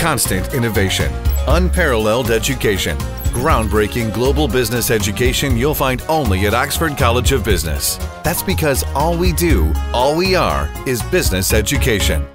constant innovation, unparalleled education, groundbreaking global business education you'll find only at Oxford College of Business. That's because all we do, all we are, is business education.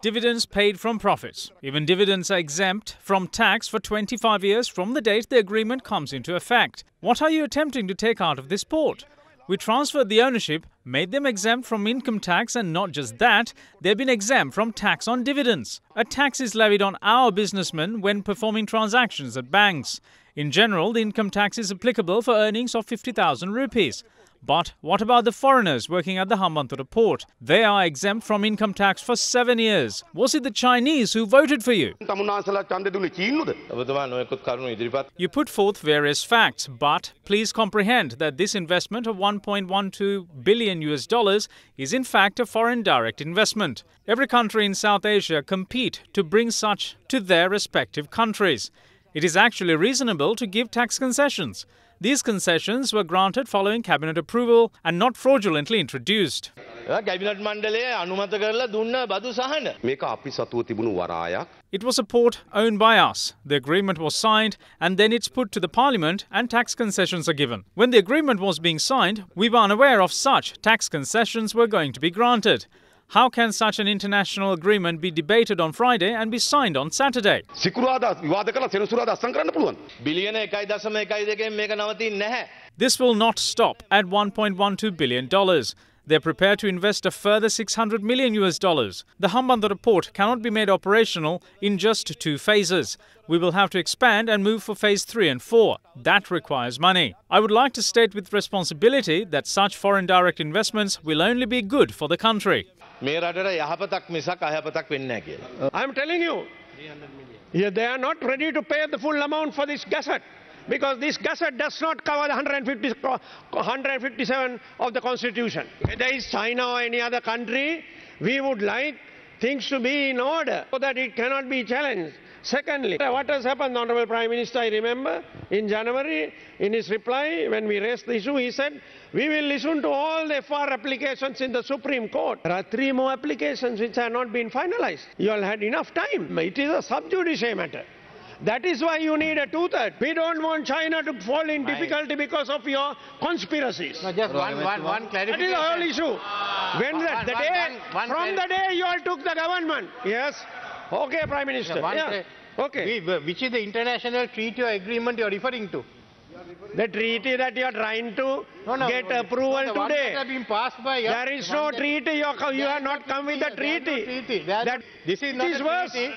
Dividends paid from profits. Even dividends are exempt from tax for 25 years from the date the agreement comes into effect. What are you attempting to take out of this port? We transferred the ownership, made them exempt from income tax, and not just that, they've been exempt from tax on dividends. A tax is levied on our businessmen when performing transactions at banks. In general, the income tax is applicable for earnings of 50,000 rupees. But what about the foreigners working at the Hambantota port? They are exempt from income tax for 7 years. Was it the Chinese who voted for you? You put forth various facts, but please comprehend that this investment of $1.12 billion is in fact a foreign direct investment. Every country in South Asia compete to bring such to their respective countries. It is actually reasonable to give tax concessions. These concessions were granted following cabinet approval and not fraudulently introduced. It was a port owned by us. The agreement was signed and then it's put to the Parliament and tax concessions are given. When the agreement was being signed, we were unaware of such tax concessions were going to be granted. How can such an international agreement be debated on Friday and be signed on Saturday? This will not stop at $1.12 billion. They're prepared to invest a further $600 million. The Hambantota port cannot be made operational in just 2 phases. We will have to expand and move for phase 3 and 4. That requires money. I would like to state with responsibility that such foreign direct investments will only be good for the country. I'm telling you, they are not ready to pay the full amount for this gazette, because this gazette does not cover the 157 of the Constitution. Whether it's China or any other country, we would like things to be in order so that it cannot be challenged. Secondly, what has happened, Honourable Prime Minister, I remember, in January, in his reply, when we raised the issue, he said, we will listen to all the FR applications in the Supreme Court. There are 3 more applications which have not been finalised. You all had enough time. It is a sub judice matter. That is why you need a 2/3. We don't want China to fall in difficulty because of your conspiracies. No, just one clarification. That is the whole issue. From the day you all took the government. Yes. Okay, Prime Minister. Yeah. Okay. Which is the international treaty or agreement you are referring to? The treaty that you are trying to get approval today. That been passed by there is no treaty. You have not come with the treaty. This is not a treaty.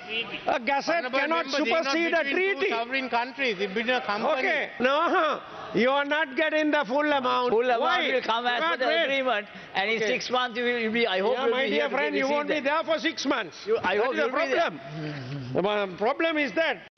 A gazette cannot supersede a treaty. Sovereign countries. It's between a company. Okay. No. You are not getting the full amount. Full amount will come as per the agreement, and in 6 months you will be. I hope you will my be dear here friend, you won't be there for 6 months. I hope you will be there. The problem is that